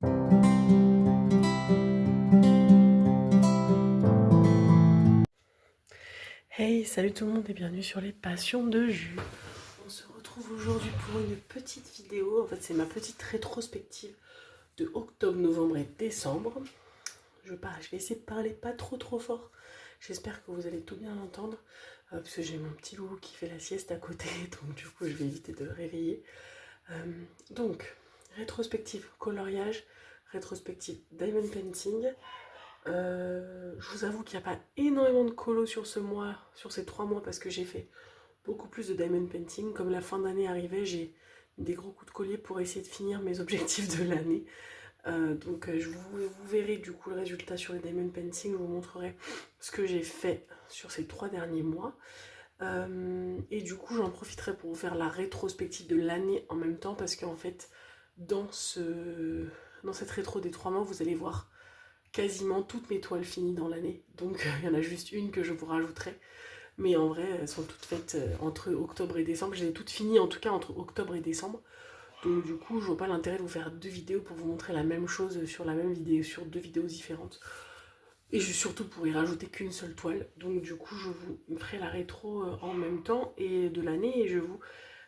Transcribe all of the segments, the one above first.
Hey, salut tout le monde et bienvenue sur les passions de Jus. On se retrouve aujourd'hui pour une petite vidéo. En fait, c'est ma petite rétrospective de octobre, novembre et décembre. Je vais essayer de parler pas trop fort. J'espère que vous allez tout bien entendre. Parce que j'ai mon petit loulou qui fait la sieste à côté. Donc du coup, je vais éviter de le réveiller. Donc, rétrospective coloriage, rétrospective diamond painting. Je vous avoue qu'il n'y a pas énormément de colos sur ces 3 mois, parce que j'ai fait beaucoup plus de diamond painting. Comme la fin d'année arrivait, j'ai des gros coups de collier pour essayer de finir mes objectifs de l'année. Donc vous verrez du coup le résultat sur les diamond painting. Je vous montrerai ce que j'ai fait sur ces 3 derniers mois. Et du coup j'en profiterai pour vous faire la rétrospective de l'année en même temps, parce qu'en fait dans cette rétro des 3 mois, vous allez voir quasiment toutes mes toiles finies dans l'année. Donc il y en a juste une que je vous rajouterai. Mais en vrai, elles sont toutes faites entre octobre et décembre. Je les ai toutes finies en tout cas entre octobre et décembre. Donc du coup, je vois pas l'intérêt de vous faire 2 vidéos pour vous montrer la même chose sur la même vidéo, sur 2 vidéos différentes. Et surtout pour y rajouter qu'une seule toile. Donc du coup, je vous ferai la rétro en même temps et de l'année, et je vous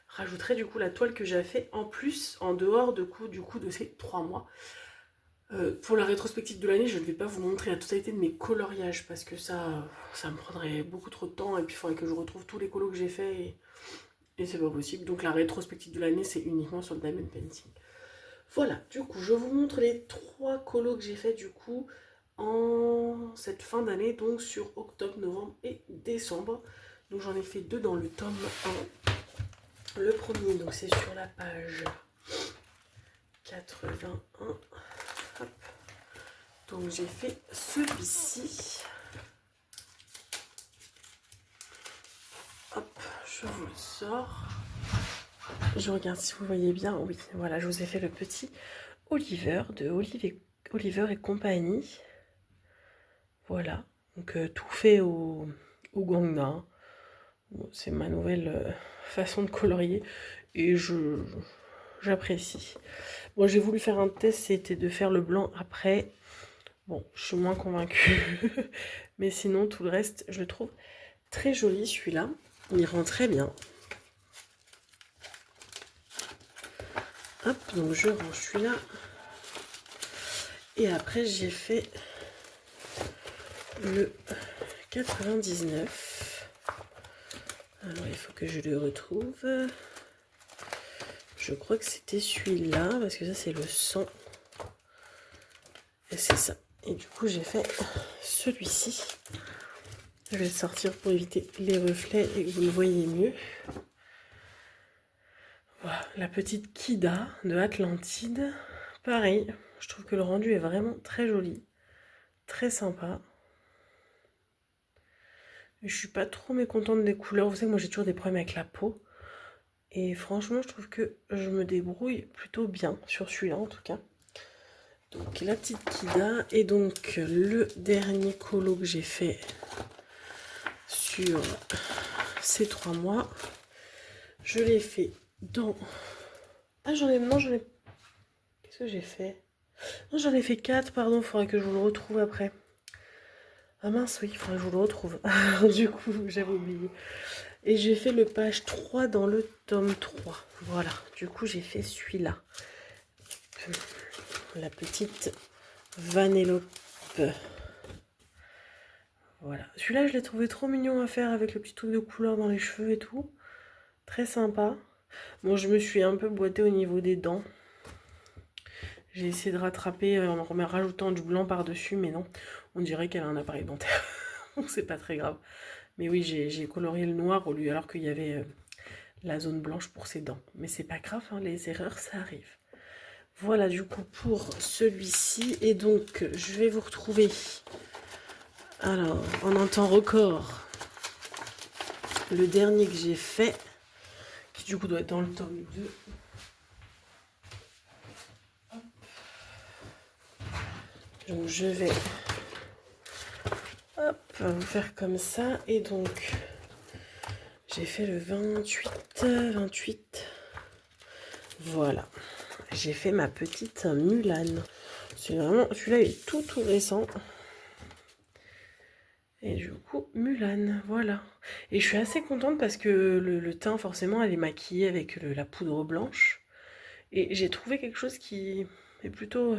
rajouterai du coup la toile que j'ai fait en plus, en dehors du coup de ces 3 mois. Pour la rétrospective de l'année, je ne vais pas vous montrer la totalité de mes coloriages, parce que ça me prendrait beaucoup trop de temps, et puis il faudrait que je retrouve tous les colos que j'ai fait, et c'est pas possible. Donc la rétrospective de l'année, c'est uniquement sur le diamond painting. Voilà, du coup, je vous montre les 3 colos que j'ai fait du coup en cette fin d'année, donc sur octobre, novembre et décembre. Donc j'en ai fait 2 dans le tome 1. Le premier, donc c'est sur la page 81. Hop. Donc j'ai fait celui-ci. Hop, je vous le sors. Je regarde si vous voyez bien. Oui, voilà, je vous ai fait le petit Oliver de Oliver et compagnie. Voilà, donc tout fait au Gangna. Bon, c'est ma nouvelle façon de colorier et j'apprécie. Bon, j'ai voulu faire un test, c'était de faire le blanc après. Bon, je suis moins convaincue. Mais sinon, tout le reste, je le trouve très joli, celui-là. Il rend très bien. Hop, donc je range celui-là. Et après, j'ai fait le 99. Alors, il faut que je le retrouve. Je crois que c'était celui-là, parce que ça, c'est le 100. Et c'est ça. Et du coup, j'ai fait celui-ci. Je vais le sortir pour éviter les reflets et que vous le voyez mieux. Voilà, la petite Kida de Atlantide. Pareil, je trouve que le rendu est vraiment très joli. Très sympa. Je suis pas trop mécontente des couleurs. Vous savez que moi j'ai toujours des problèmes avec la peau. Et franchement, je trouve que je me débrouille plutôt bien sur celui-là en tout cas. Donc la petite Kida. Et donc le dernier colo que j'ai fait sur ces 3 mois. Je l'ai fait dans... Ah j'en ai... Non j'en ai... Qu'est-ce que j'ai fait? Non j'en ai fait 4, pardon, il faudrait que je vous le retrouve après. Ah mince, oui, il faudrait que je vous le retrouve. Du coup, j'avais oublié. Et j'ai fait le page 3 dans le tome 3. Voilà, du coup, j'ai fait celui-là. La petite Vanellope. Voilà. Celui-là, je l'ai trouvé trop mignon à faire avec le petit truc de couleur dans les cheveux et tout. Très sympa. Bon, je me suis un peu boitée au niveau des dents. J'ai essayé de rattraper en rajoutant du blanc par-dessus, mais non. On dirait qu'elle a un appareil dentaire. C'est pas très grave. Mais oui, j'ai colorié le noir au lieu, alors qu'il y avait la zone blanche pour ses dents. Mais c'est pas grave, hein, les erreurs, ça arrive. Voilà du coup pour celui-ci. Et donc, je vais vous retrouver, alors, en un temps record, le dernier que j'ai fait, qui du coup doit être dans le tome 2. Hop. Donc, je vais vous faire comme ça. Et donc, j'ai fait le 28. Voilà. j'ai fait ma petite Mulan. C'est vraiment, celui-là est tout récent. Et du coup, Mulan, voilà. Et je suis assez contente parce que le teint, forcément, elle est maquillée avec la poudre blanche. Et j'ai trouvé quelque chose qui est plutôt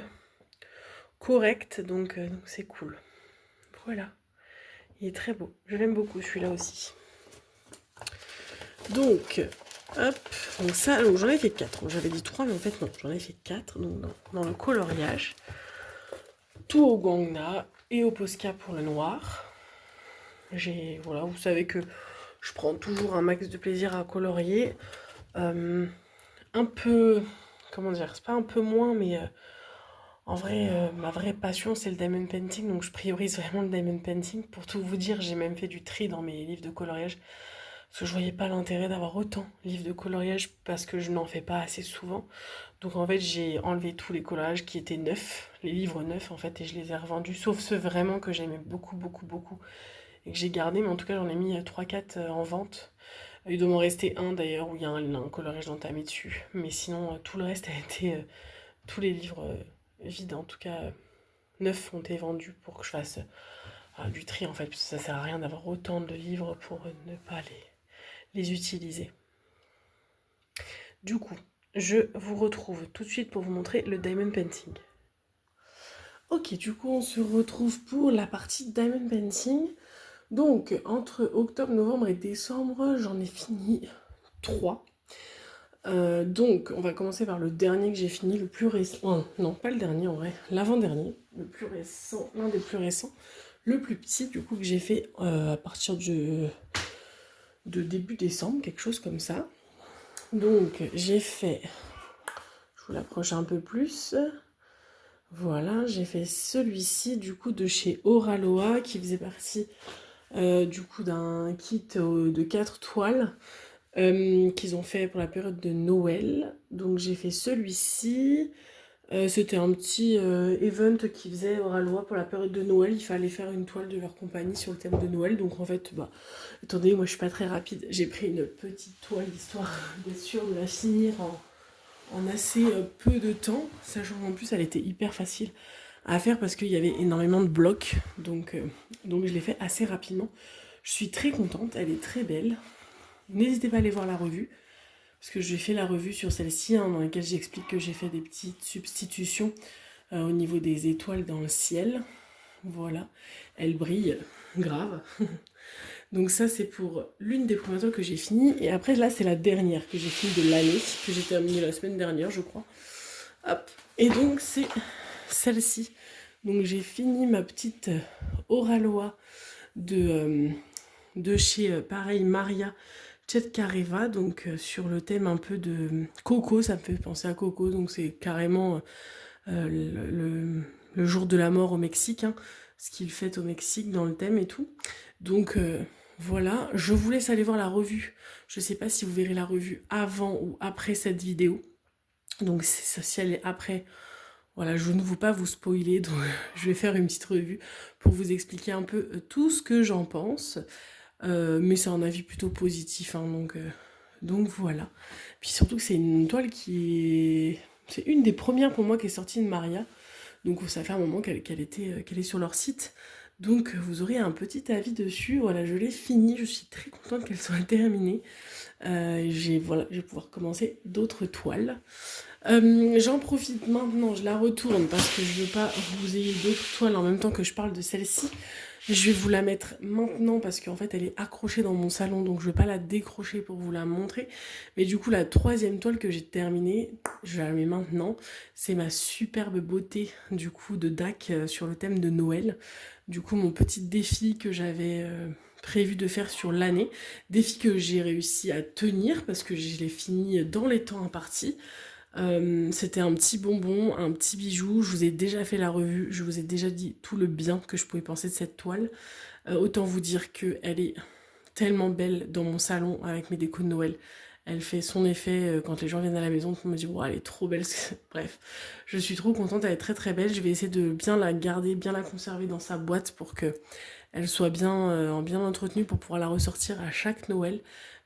correct, donc c'est cool. Voilà. Il est très beau. Je l'aime beaucoup, celui-là aussi. Donc, hop. Donc ça, j'en ai fait 4. J'avais dit 3, mais en fait, non. J'en ai fait 4. Donc, dans le coloriage. Tout au Guangna et au Posca pour le noir. Voilà, vous savez que je prends toujours un max de plaisir à colorier. Un peu, comment dire, c'est pas un peu moins, mais en vrai, ma vraie passion, c'est le diamond painting, donc je priorise vraiment le diamond painting. Pour tout vous dire, j'ai même fait du tri dans mes livres de coloriage, parce que je voyais pas l'intérêt d'avoir autant de livres de coloriage, parce que je n'en fais pas assez souvent. Donc en fait, j'ai enlevé tous les coloriages qui étaient neufs, les livres neufs en fait, et je les ai revendus, sauf ceux vraiment que j'aimais beaucoup, et que j'ai gardé, mais en tout cas, j'en ai mis 3-4 en vente. Il doit m'en rester un d'ailleurs, où il y a un coloriage entamé dessus, mais sinon, tout le reste a été, tous les livres vides, en tout cas 9 ont été vendus pour que je fasse du tri en fait, parce que ça sert à rien d'avoir autant de livres pour ne pas les utiliser. Du coup, je vous retrouve tout de suite pour vous montrer le diamond painting. Ok, du coup on se retrouve pour la partie diamond painting. Donc entre octobre, novembre et décembre, j'en ai fini 3. Donc, on va commencer par le dernier que j'ai fini, le plus récent. Non, pas le dernier en vrai, l'avant-dernier, le plus récent, l'un des plus récents, le plus petit du coup que j'ai fait à partir de début décembre, quelque chose comme ça. Donc, j'ai fait, je vous l'approche un peu plus. Voilà, j'ai fait celui-ci du coup de chez Oraloa qui faisait partie du coup d'un kit de 4 toiles. Qu'ils ont fait pour la période de Noël. Donc j'ai fait celui-ci. C'était un petit event qu'ils faisaient Oralois pour la période de Noël. Il fallait faire une toile de leur compagnie sur le thème de Noël. Donc en fait, étant donné que moi je suis pas très rapide, j'ai pris une petite toile histoire d'être sûre de la finir en assez peu de temps. Sachant qu'en plus elle était hyper facile à faire parce qu'il y avait énormément de blocs. Donc je l'ai fait assez rapidement. Je suis très contente, elle est très belle. N'hésitez pas à aller voir la revue, parce que j'ai fait la revue sur celle-ci, dans laquelle j'explique que j'ai fait des petites substitutions au niveau des étoiles dans le ciel. Voilà, elle brille grave. Donc ça, c'est pour l'une des premières toiles que j'ai finies. Et après, là, c'est la dernière que j'ai finie de l'année, que j'ai terminée la semaine dernière, je crois. Hop. Et donc, c'est celle-ci. Donc j'ai fini ma petite Oraloa de chez, pareil, Maria Chetkareva, donc sur le thème un peu de Coco, ça me fait penser à Coco, donc c'est carrément le jour de la mort au Mexique, hein, ce qu'il fait au Mexique dans le thème et tout. Donc voilà, je vous laisse aller voir la revue. Je sais pas si vous verrez la revue avant ou après cette vidéo. Donc si elle est après, voilà, je ne veux pas vous spoiler, donc je vais faire une petite revue pour vous expliquer un peu tout ce que j'en pense. Mais c'est un avis plutôt positif, hein, donc voilà. Puis surtout que c'est une toile c'est une des premières pour moi qui est sortie de Maria. Donc ça fait un moment qu'elle est sur leur site. Donc vous aurez un petit avis dessus. Voilà, je l'ai finie. Je suis très contente qu'elle soit terminée. Je vais pouvoir commencer d'autres toiles. J'en profite maintenant, je la retourne parce que je veux pas que vous ayez d'autres toiles en même temps que je parle de celle-ci. Je vais vous la mettre maintenant parce qu'en fait elle est accrochée dans mon salon, donc je vais pas la décrocher pour vous la montrer. Mais du coup la troisième toile que j'ai terminée, je la mets maintenant. C'est ma superbe beauté du coup de DAC sur le thème de Noël. Du coup mon petit défi que j'avais prévu de faire sur l'année. Défi que j'ai réussi à tenir parce que je l'ai fini dans les temps impartis. C'était un petit bonbon, un petit bijou. Je vous ai déjà fait la revue, je vous ai déjà dit tout le bien que je pouvais penser de cette toile. Autant vous dire qu'elle est tellement belle dans mon salon avec mes décos de Noël. Elle fait son effet quand les gens viennent à la maison. On me dit, wow, elle est trop belle. Bref, je suis trop contente, elle est très très belle. Je vais essayer de bien la garder, bien la conserver dans sa boîte pour que elle soit bien entretenue pour pouvoir la ressortir à chaque Noël.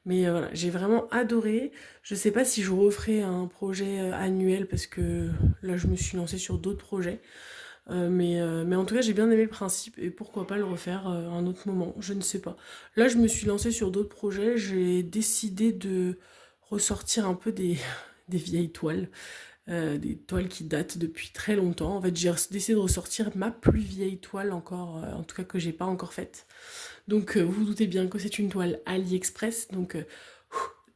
Mais voilà, j'ai vraiment adoré. Je sais pas si je referai un projet annuel parce que là je me suis lancée sur d'autres projets. Mais en tout cas, j'ai bien aimé le principe et pourquoi pas le refaire à un autre moment, je ne sais pas. Là, je me suis lancée sur d'autres projets, j'ai décidé de ressortir un peu des vieilles toiles, des toiles qui datent depuis très longtemps. En fait, j'ai décidé de ressortir ma plus vieille toile encore, en tout cas que j'ai pas encore faite. Donc, vous vous doutez bien que c'est une toile AliExpress, donc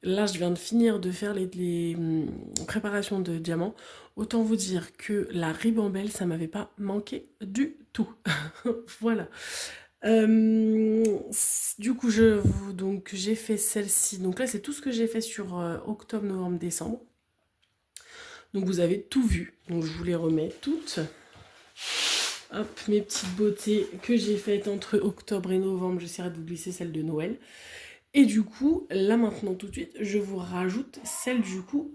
là, je viens de finir de faire les préparations de diamants. Autant vous dire que la ribambelle, ça m'avait pas manqué du tout. Voilà. Du coup, donc j'ai fait celle-ci. Donc là, c'est tout ce que j'ai fait sur octobre, novembre, décembre. Donc vous avez tout vu. Donc je vous les remets toutes. Hop, mes petites beautés que j'ai faites entre octobre et novembre. J'essaierai de vous glisser celle de Noël. Et du coup, là maintenant tout de suite, je vous rajoute celle du coup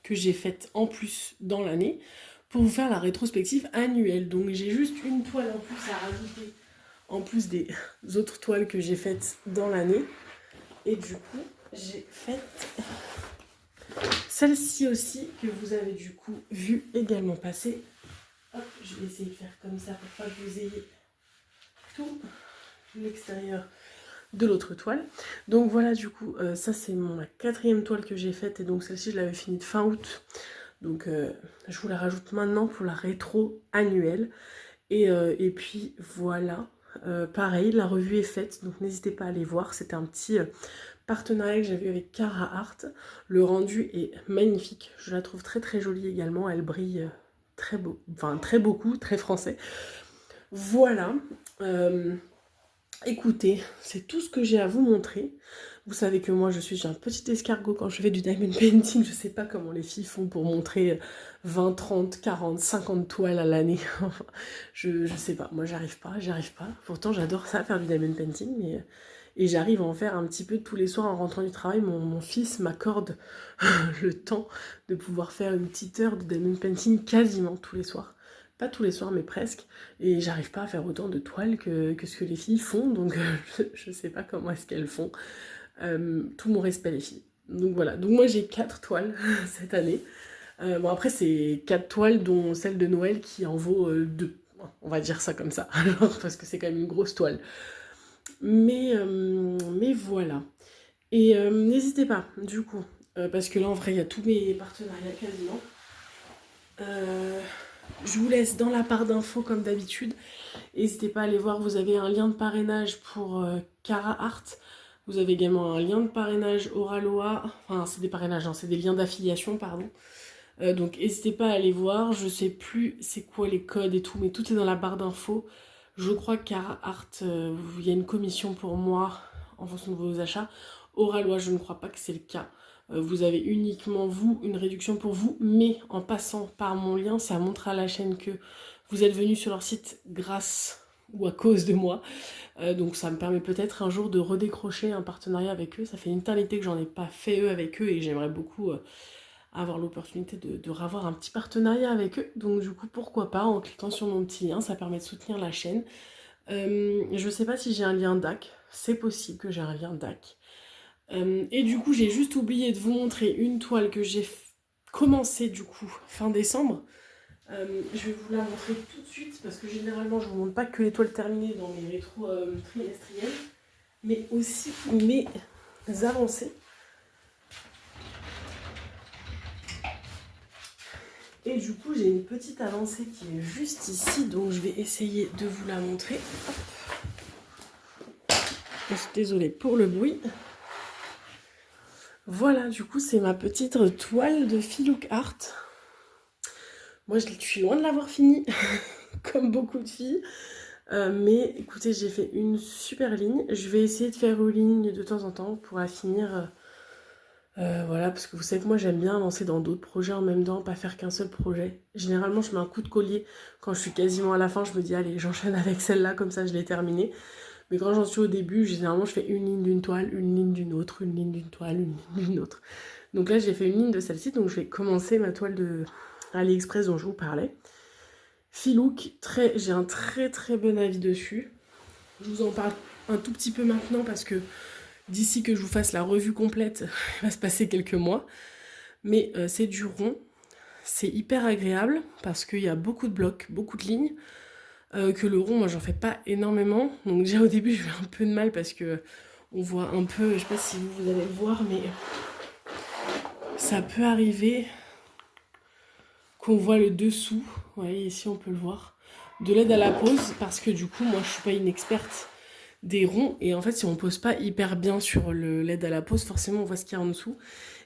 que j'ai faite en plus dans l'année pour vous faire la rétrospective annuelle. Donc j'ai juste une toile en plus à rajouter en plus des autres toiles que j'ai faites dans l'année. Et du coup, j'ai fait celle-ci aussi que vous avez du coup vu également passer. Hop, je vais essayer de faire comme ça pour pas que vous ayez tout l'extérieur de l'autre toile. Donc voilà, du coup, ça c'est la 4e toile que j'ai faite et donc celle-ci je l'avais finie de fin août. Donc je vous la rajoute maintenant pour la rétro annuelle. Et puis voilà, pareil, la revue est faite, donc n'hésitez pas à aller voir. C'était un petit partenariat que j'avais avec Cara Art. Le rendu est magnifique, je la trouve très très jolie également, elle brille très beau, enfin très beaucoup, très français. Voilà. Écoutez, c'est tout ce que j'ai à vous montrer. Vous savez que moi, j'ai un petit escargot quand je fais du diamond painting. Je sais pas comment les filles font pour montrer 20, 30, 40, 50 toiles à l'année. je sais pas. Moi, j'arrive pas. Pourtant, j'adore ça, faire du diamond painting. Et j'arrive à en faire un petit peu tous les soirs en rentrant du travail. Mon fils m'accorde le temps de pouvoir faire une petite heure de diamond painting quasiment tous les soirs. Pas tous les soirs, mais presque. Et j'arrive pas à faire autant de toiles que ce que les filles font, donc je sais pas comment est-ce qu'elles font. Tout mon respect les filles. Donc voilà, donc moi j'ai 4 toiles cette année. Bon après c'est 4 toiles dont celle de Noël qui en vaut 2. On va dire ça comme ça, alors, parce que c'est quand même une grosse toile. Mais voilà. Et n'hésitez pas, du coup, parce que là en vrai il y a tous mes partenariats quasiment. Je vous laisse dans la barre d'infos comme d'habitude. N'hésitez pas à aller voir, vous avez un lien de parrainage pour Cara Art. Vous avez également un lien de parrainage Oraloa. Enfin, c'est des parrainages, hein, c'est des liens d'affiliation, pardon. Donc n'hésitez pas à aller voir. Je sais plus c'est quoi les codes et tout, mais tout est dans la barre d'infos. Je crois que Cara Art, il y a une commission pour moi en fonction de vos achats. Oraloa, je ne crois pas que c'est le cas. Vous avez uniquement, vous, une réduction pour vous, mais en passant par mon lien, ça montre à la chaîne que vous êtes venu sur leur site grâce ou à cause de moi. Donc ça me permet peut-être un jour de redécrocher un partenariat avec eux. Ça fait une éternité que j'en ai pas fait avec eux et j'aimerais beaucoup avoir l'opportunité de revoir un petit partenariat avec eux. Donc du coup, pourquoi pas, en cliquant sur mon petit lien, ça permet de soutenir la chaîne. Je sais pas si j'ai un lien DAC, c'est possible que j'ai un lien DAC. Et du coup, j'ai juste oublié de vous montrer une toile que j'ai commencée du coup fin décembre. Je vais vous la montrer tout de suite parce que généralement, je ne vous montre pas que les toiles terminées dans mes rétros trimestriels, mais aussi mes avancées. Et du coup, j'ai une petite avancée qui est juste ici, donc je vais essayer de vous la montrer. Je suis désolée pour le bruit. Voilà, du coup, c'est ma petite toile de Filouk Art. Moi, je suis loin de l'avoir finie, comme beaucoup de filles. Mais écoutez, j'ai fait une super ligne. Je vais essayer de faire une ligne de temps en temps pour la finir. Voilà, parce que vous savez que moi, j'aime bien avancer dans d'autres projets en même temps, pas faire qu'un seul projet. Généralement, je mets un coup de collier. Quand je suis quasiment à la fin, je me dis, allez, j'enchaîne avec celle-là, comme ça, je l'ai terminée. Mais quand j'en suis au début, généralement, je fais une ligne d'une toile, une ligne d'une autre, une ligne d'une toile, une ligne d'une autre. Donc là, j'ai fait une ligne de celle-ci, donc je vais commencer ma toile de AliExpress dont je vous parlais. Filouk, j'ai un très très bon avis dessus. Je vous en parle un tout petit peu maintenant parce que d'ici que je vous fasse la revue complète, il va se passer quelques mois. Mais c'est du rond, c'est hyper agréable parce qu'il y a beaucoup de blocs, beaucoup de lignes. Que le rond, moi j'en fais pas énormément. Donc déjà au début, j'ai eu un peu de mal parce que on voit un peu, je sais pas si vous allez le voir, mais ça peut arriver qu'on voit le dessous. Vous voyez, ici on peut le voir. De l'aide à la pose parce que du coup, moi je suis pas une experte des ronds et en fait si on pose pas hyper bien sur l'aide à la pose, forcément on voit ce qu'il y a en dessous.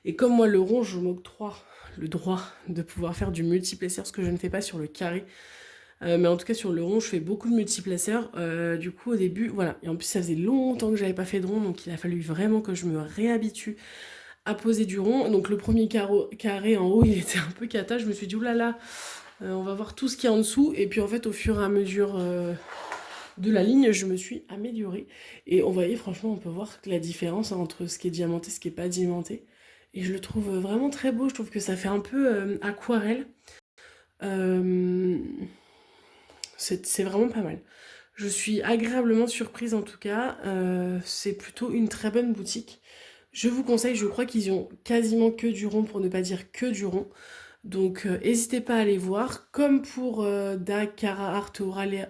Et comme moi le rond, je m'octroie le droit de pouvoir faire du multiplacer, ce que je ne fais pas sur le carré. Mais en tout cas sur le rond je fais beaucoup de multiplaceurs. Du coup au début voilà, et en plus ça faisait longtemps que j'avais pas fait de rond, donc il a fallu vraiment que je me réhabitue à poser du rond. Donc le premier carré en haut il était un peu cata, je me suis dit oulala, on va voir tout ce qu'il y a en dessous. Et puis en fait au fur et à mesure de la ligne je me suis améliorée. Et on voyait franchement on peut voir que la différence entre ce qui est diamanté et ce qui est pas diamanté. Et je le trouve vraiment très beau, je trouve que ça fait un peu aquarelle. Euh, c'est vraiment pas mal. Je suis agréablement surprise en tout cas. C'est plutôt une très bonne boutique. Je vous conseille, je crois qu'ils ont quasiment que du rond pour ne pas dire que du rond. Donc n'hésitez pas à aller voir. Comme pour Dakara Art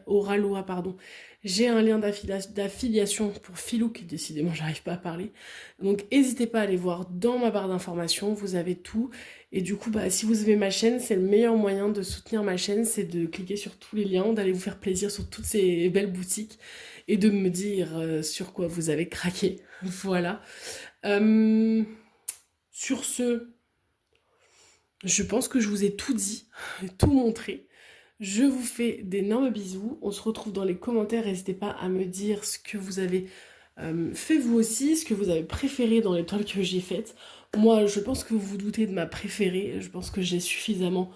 Oraloa, pardon, j'ai un lien d'affiliation pour Filouk, décidément j'arrive pas à parler. Donc n'hésitez pas à aller voir dans ma barre d'informations, vous avez tout. Et du coup, bah, si vous aimez ma chaîne, c'est le meilleur moyen de soutenir ma chaîne, c'est de cliquer sur tous les liens, d'aller vous faire plaisir sur toutes ces belles boutiques et de me dire sur quoi vous avez craqué. Voilà. Euh, sur ce, je pense que je vous ai tout dit, tout montré. Je vous fais d'énormes bisous. On se retrouve dans les commentaires. N'hésitez pas à me dire ce que vous avez fait vous aussi, ce que vous avez préféré dans les toiles que j'ai faites. Moi, je pense que vous vous doutez de ma préférée. Je pense que j'ai suffisamment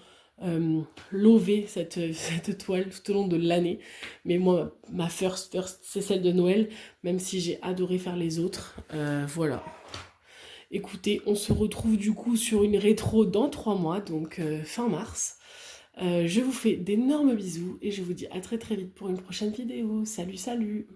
lové cette toile tout au long de l'année. Mais moi, ma first, c'est celle de Noël, même si j'ai adoré faire les autres. Voilà. Écoutez, on se retrouve du coup sur une rétro dans 3 mois, donc fin mars. Je vous fais d'énormes bisous et je vous dis à très très vite pour une prochaine vidéo. Salut, salut!